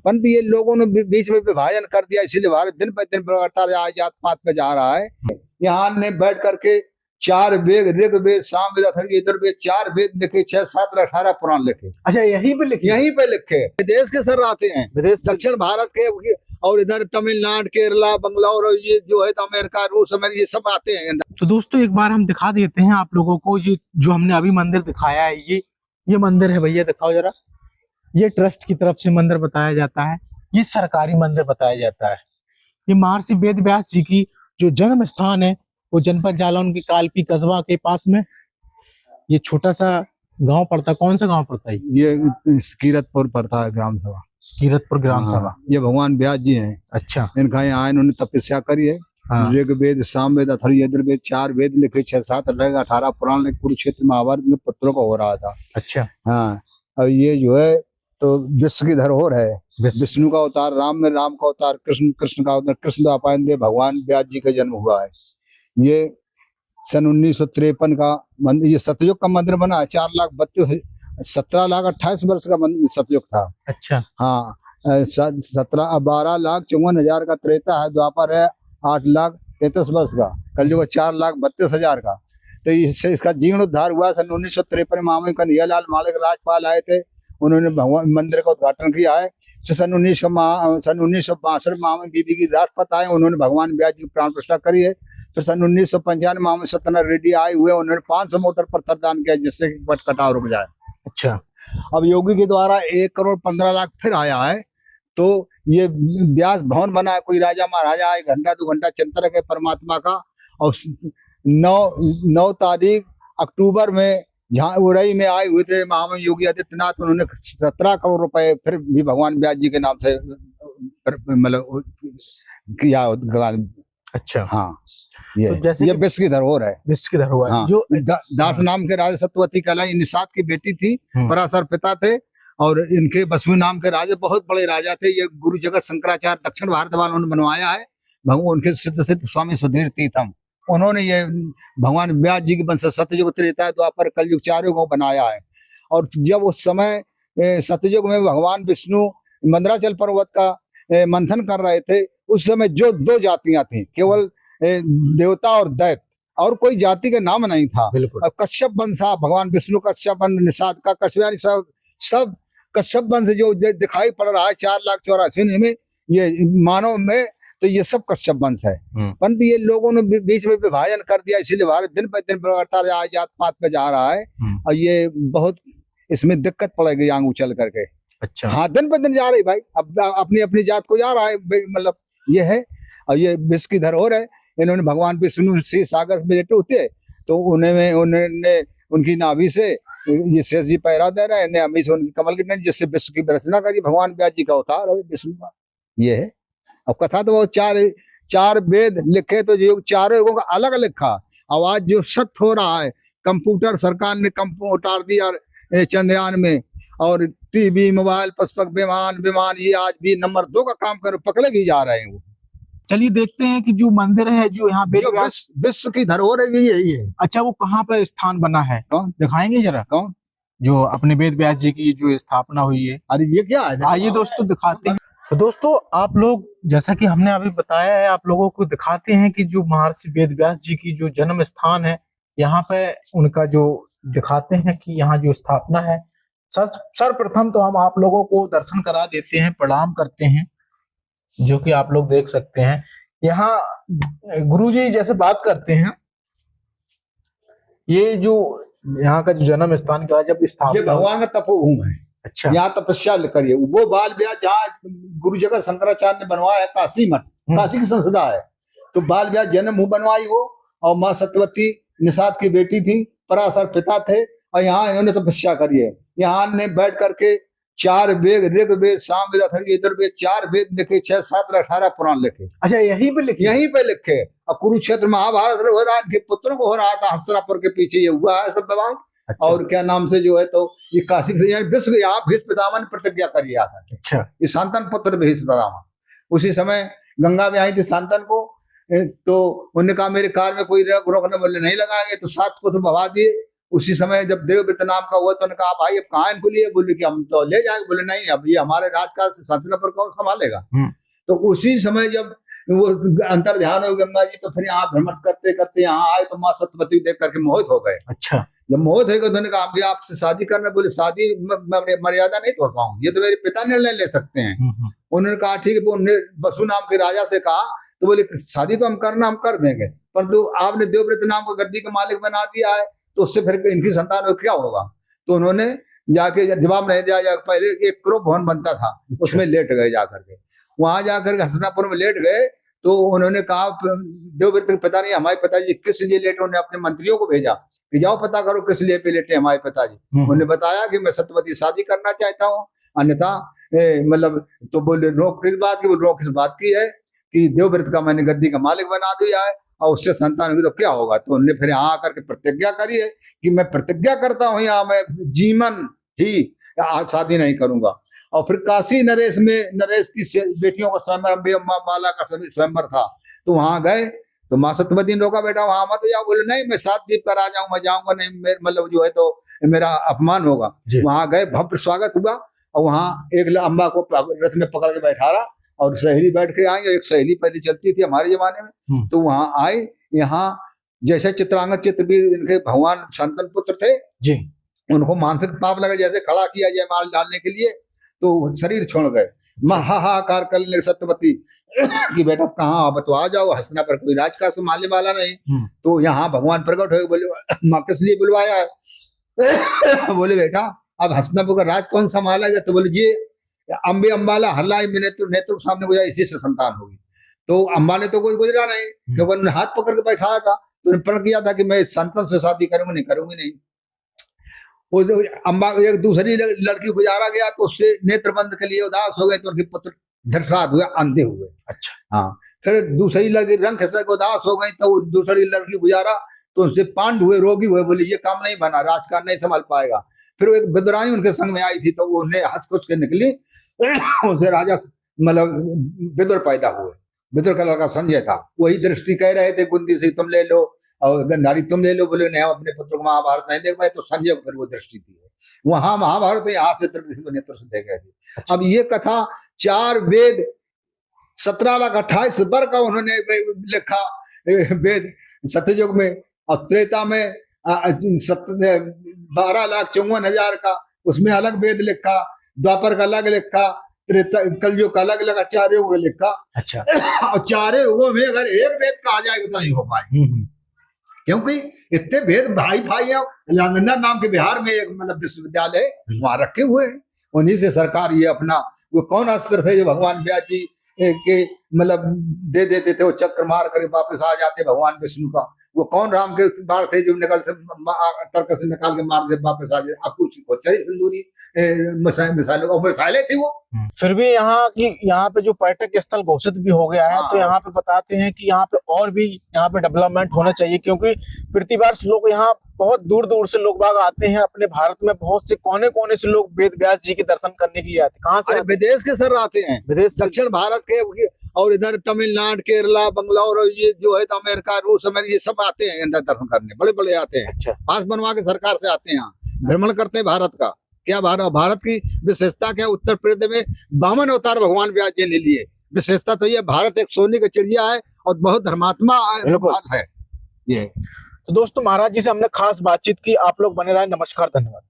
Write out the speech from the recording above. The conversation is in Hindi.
परंतु ये लोगों ने बीच में विभाजन कर दिया, इसलिए भारत दिन पर दिन लगातार जात पात पे जा रहा है। यहाँ ने बैठ करके 4 वेद, ऋग्वेद, सामवेद, अथर्ववेद, यजुर्वेद 4 वेद लिखे, 6, 7, 18 पुराण लिखे। अच्छा, यहीं पे लिखे विदेश के सर आते हैं, दक्षिण भारत के, और इधर तमिलनाडु, केरला, बंगलौर, ये जो है अमेरिका, रूस, अमेरिका, ये सब आते हैं। तो दोस्तों एक बार हम दिखा देते हैं आप लोगों को, ये जो हमने अभी मंदिर दिखाया है, ये मंदिर है भैया, दिखाओ जरा। ये ट्रस्ट की तरफ से मंदिर बताया जाता है, ये सरकारी मंदिर बताया जाता है। ये महर्षि वेद व्यास जी की जो जन्म स्थान है वो जनपद जालौन के कालपी कस्बा के पास में ये छोटा सा गांव पड़ता है। कौन सा गांव पड़ता है? ये कीरतपुर पड़ता है, ग्राम सभा, कीरतपुर ग्राम सभा। ये भगवान व्यास जी हैं। अच्छा, इनका यहाँ इन्होंने तपस्या करी है। ऋग्वेद, सामवेद, अथर्ववेद, यजुर्वेद 4 वेद लिखे, 6, 7, 18 पुराण लिखे। कुरुक्षेत्र महाभारत में पुत्रों का हो रहा था। अच्छा, हाँ। और ये जो है तो विश्व की धरोहर है। विष्णु का अवतार राम में, राम का अवतार कृष्ण, कृष्ण का अवतार कृष्ण द्वापर में भगवान व्यास जी का जन्म हुआ है। ये सन 1953 का मंदिर, ये सतयुग का मंदिर बना है। 17,28 वर्ष का सतयुग था। अच्छा, हाँ। 12,54,000 का त्रेता है, द्वापर है 8,33 वर्ष का, कलयुग 4,32,000 का। तो इससे इसका जीर्णोद्धार हुआ सन 1953 में। कन्हैयालाल मालिक राजपाल आए थे, उन्होंने भगवान मंदिर का उद्घाटन किया है। तो सन 1962 में बीबी की राजपत आए, उन्होंने भगवान व्यास जी की प्राण प्रतिष्ठा करी है। फिर सन 1995 में सत्यनारायण रेड्डी आए हुए, उन्होंने 500 मोटर पत्थर दान किया, जिससे पट कटाव रुक जाए। अच्छा, अब योगी के द्वारा 1,15,00,000 फिर आया है। तो ये व्यास भवन बना है। कोई राजा महाराजा आए, घंटा 2 घंटा चिंतन रखे परमात्मा का। और 9 तारीख अक्टूबर में जहाँ उरई में आए हुए थे महामहिम योगी आदित्यनाथ, उन्होंने 17 करोड़ रुपए फिर भी भगवान व्यास जी के नाम से मतलब किया। अच्छा, हाँ। ये तो जैसे ये विश्व की धरोहर है। विश्व की धरोहर। हाँ। जो दास नाम के राजा सत्यवती कहलाई निषाद की बेटी थी, पराशर पिता थे। और इनके बसु नाम के राजा बहुत बड़े राजा थे। ये गुरु जगत शंकराचार्य दक्षिण भारत वालों ने बनवाया है। उनके सिद्ध स्वामी सुधीर तीर्थम, उन्होंने ये भगवान व्यास जी के वंश सतयुग, त्रेता, द्वापर, कलयुग 4 युगों बनाया है। और जब उस समय सतयुग में भगवान विष्णु मंदराचल पर्वत का मंथन कर रहे थे, उस समय जो 2 जातियां थी, केवल देवता और दैत्य, और कोई जाति का नाम नहीं था। और कश्यप वंश था, भगवान विष्णु कश्यप वंश, निषाद का कश्यप, सब कश्यप वंश जो दिखाई पड़ रहा है 4,84,000 में, ये मानव में, तो ये सब कश्यप वंश है। परंतु ये लोगों ने बीच में विभाजन कर दिया, इसलिए भारत दिन पर दिन लगातार जात पात पे जा रहा है। और ये बहुत इसमें दिक्कत पड़ेगी आंग उछल करके। अच्छा, हाँ, दिन पर दिन जा रही भाई, अब अपनी अपनी जात को जा रहा है, मतलब ये है। और ये विश्व की धरोहर है। इन्होंने भगवान विष्णु से सागर बेटे होते, तो उन्होंने उनकी नाभि से ये शेष जी पैरा दे रहे हैं, अमी से उनकी कमल की नदी, जिससे विश्व की रचना करी। भगवान व्यास जी का अवतार है विष्णु का, ये है। अब कथा तो वो 4 वेद लिखे, तो जो 4 युगों का अलग लिखा। आवाज जो सत्य हो रहा है, कंप्यूटर सरकार ने उतार दिया चंद्रयान में, और टीवी, मोबाइल, पुष्पक, विमान ये आज भी नंबर 2 का काम कर पकड़े भी जा रहे हैं। वो चलिए देखते हैं कि जो मंदिर है, जो यहाँ विश्व की धरोहर है, यही है। अच्छा, वो कहाँ पर स्थान बना है? कौन दिखाएंगे जरा? कौन? जो अपने वेद व्यास जी की जो स्थापना हुई है। अरे ये क्या है? आइए दोस्तों दिखाते हैं। तो दोस्तों आप लोग, जैसा कि हमने अभी बताया है, आप लोगों को दिखाते हैं कि जो महर्षि वेद व्यास जी की जो जन्म स्थान है, यहाँ पे उनका जो दिखाते हैं कि यहाँ जो स्थापना है। सर्वप्रथम तो हम आप लोगों को दर्शन करा देते हैं, प्रणाम करते हैं, जो कि आप लोग देख सकते हैं। यहाँ गुरुजी जैसे बात करते हैं, ये जो यहाँ का जो जन्म स्थान का जब स्थापना, भगवान का तपोभूमि है। अच्छा, यहाँ तपस्या करिए। वो बाल व्यास जहाँ गुरु जगत शंकराचार्य ने बनवाया है, काशी मठ, काशी की संस्था है। तो बाल व्यास जन्म बनवाई वो, और माँ सत्यवती निषाद की बेटी थी, पराशर पिता थे। और यहाँ इन्होंने तपस्या करी है। यहाँ ने बैठ करके 4 वेद, ऋग्वेद, सामवेद, अथर्ववेद, यजुर्वेद 4 वेद लिखे, 6, 7, 18 पुराण लिखे। अच्छा, यहीं पे लिखे। और कुरुक्षेत्र महाभारत हो रहा है, इनके पुत्रों को हो रहा था, हस्तिनापुर के पीछे ये हुआ है सब विवाद। अच्छा। और क्या नाम से जो है, तो ये काशी से विश्व आप भीष्म पितामह ने प्रतिज्ञा करी था। अच्छा, ये शांतन पुत्र भीष्म पितामह। उसी समय गंगा में आई थी शांतन को, तो उन्होंने कहा मेरे कार में कोई रोकने वाले नहीं लगाएंगे, तो 7 पुत्र बहा दिए। उसी समय जब देवव्रत नाम का हुआ तो उन्होंने कहा भाई अब कहाँ इनको लिए, बोले कि हम तो ले जाएंगे। बोले नहीं, अब ये हमारे राजकाज से शांतिला पर कौन संभालेगा। तो उसी समय जब वो अंतर ध्यान हो गंगा जी, तो फिर यहाँ भ्रमण करते करते यहाँ आए तो माँ सत्यवती देख करके मोहित हो गए। अच्छा, जब मोहित हो गए तो उन्होंने कहा कि आपसे शादी करना। बोले शादी मर्यादा नहीं तोड़ पाऊँ, ये तो मेरे पिता निर्णय ले सकते हैं। उन्होंने कहा ठीक है। उन्होंने बसु नाम के राजा से कहा तो बोले शादी तो हम कर देंगे, परंतु आपने देवव्रत नाम को गद्दी का मालिक बना दिया है, तो उससे फिर इनकी संतान को क्या होगा। तो उन्होंने जाके जवाब नहीं दिया। पहले एक क्रोप भवन बनता था, उसमें लेट गए जाकर के। वहां जाकर के हसनापुर में लेट गए तो उन्होंने कहा देवव्रत के पिता नहीं, हमारे पिताजी किस लिए लेटे। उन्होंने अपने मंत्रियों को भेजा कि जाओ पता करो किस लिए पे लेटे हमारे पिताजी। उन्होंने बताया कि मैं सत्यवती शादी करना चाहता हूँ, अन्यथा मतलब। तो बोले रोक किस बात की। बोले रोक इस बात की है कि देवव्रत का मैंने गद्दी का मालिक बना दिया है और उससे संतान हुई तो क्या होगा। तो उन्होंने फिर यहाँ आकर के प्रतिज्ञा करी है कि मैं प्रतिज्ञा करता हूँ यहाँ मैं जीवन ही शादी नहीं करूंगा। और फिर काशी नरेश में नरेश की बेटियों का स्वयंवर, अम्बे माला का स्वयंवर था, तो वहां गए तो माँ सत्यवती ने रोका, बेटा वहां मत जाओ। बोले नहीं, मैं 7 द्वीप कर आ जाऊं, मैं जाऊंगा नहीं, मतलब जो है तो मेरा अपमान होगा। वहां गए, भव्य स्वागत हुआ और वहां एक अम्बा को रथ में पकड़ के बैठा रहा और सहेली बैठ के आई। एक सहेली पहले चलती थी हमारे जमाने में, तो वहां आए। यहाँ जैसे चित्रांगद चित्रवीर इनके भगवान संतन पुत्र थे जी, उनको मानसिक पाप लगा, जैसे खड़ा किया जयमाल डालने के लिए, तो शरीर छोड़ गए। महाहाकार करने लगे सत्यवती कि बेटा कहाँ, अब तो आ जाओ, हंसना पर कोई राज का संभालने वाला नहीं। तो यहाँ भगवान प्रकट हुए, बोले माँ किस लिए बुलवाया है। बोले बेटा अब हंसनापुर का राज कौन संभालेगा। तो बोले ये अम्बे अम्बाला हल्ला नेत्र सामने गुजरा, इसी से संतान होगी। तो अम्बा ने तो कोई गुजरा नहीं, क्योंकि उन्होंने हाथ पकड़ के बैठाया था, तो उन्होंने प्रण किया था कि मैं संतान से शादी करूंगी नहीं। वो अम्बा एक दूसरी लड़की गुजारा गया तो उससे नेत्र बंद के लिए उदास हो गए, तो उनके पुत्र धर्षात हुए, अंधे हुए। अच्छा, हाँ। फिर दूसरी लड़की रंग खिसक के उदास हो गई, तो दूसरी लड़की गुजारा तो उनसे पांड हुए, रोगी हुए। बोले ये काम नहीं बना, राजकाज नहीं संभाल पाएगा। फिर एक विदुरानी उनके संग में आई थी, तो उन्हें हंस खुश के निकली। उनसे राजा मतलब विदुर पैदा हुए। विदुर का लड़का संजय था, वही दृष्टि कह रहे थे कुंती से तुम ले लो और गंधारी तुम ले लो। बोले नहीं, हम अपने पुत्र को महाभारत नहीं देख पाए, तो संजय को फिर वो दृष्टि थी। वहां महाभारत यहाँ से नेत्र से देख रहे थे। अच्छा। अब ये कथा 4 वेद 17,28,000 वर का उन्होंने लिखा वेद सत्ययुग में, और त्रेता में 12,54,000 का उसमें अलग वेद लिखा, द्वापर का अलग लिखा, कलयुग का अलग अलग 4 युग लिखा। अच्छा। और 4 युगों में अगर एक वेद कहा जाएगा तो नहीं हो पाए, क्योंकि इतने भेद भाई है। नालंदा नाम के बिहार में एक मतलब विश्वविद्यालय वहां रखे हुए हैं, उन्हीं से सरकार ये अपना वो कौन अस्त्र थे जो भगवान व्यास जी के मतलब दे देते थे, वो चक्र मार कर वापस आ जाते भगवान विष्णु का। वो कौन राम के बाण थे जो निकल से तर्क से निकाल के मार दे वापस आ जाए। अब कुछ चरी सिंदूरी मिसाइलें थी वो। फिर भी यहाँ पे जो पर्यटक स्थल घोषित भी हो गया है, तो यहाँ पे बताते हैं कि यहाँ पे और भी यहाँ पे डेवलपमेंट होना चाहिए, क्योंकि प्रतिवर्ष लोग यहाँ बहुत दूर दूर से लोग बाग आते हैं। अपने भारत में बहुत से कोने कोने से लोग वेद व्यास जी के दर्शन करने के लिए आते हैं। कहाँ से? विदेश के सर आते हैं, विदेश दक्षिण भारत के, और इधर तमिलनाडु, केरला, बंगलौर, ये जो है अमेरिका, रूस, अमेरिका, ये सब आते हैं अंदर दर्शन करने, बड़े बड़े आते हैं। अच्छा। पास बनवा के सरकार से आते हैं, यहाँ भ्रमण करते हैं भारत का। क्या भारत की विशेषता क्या? उत्तर प्रदेश में 52 अवतार भगवान व्यास जी ने लिए। विशेषता तो ये भारत एक सोने की चिड़िया है और बहुत धर्मात्मा है ये। तो दोस्तों महाराज जी से हमने खास बातचीत की। आप लोग बने रहे। नमस्कार, धन्यवाद।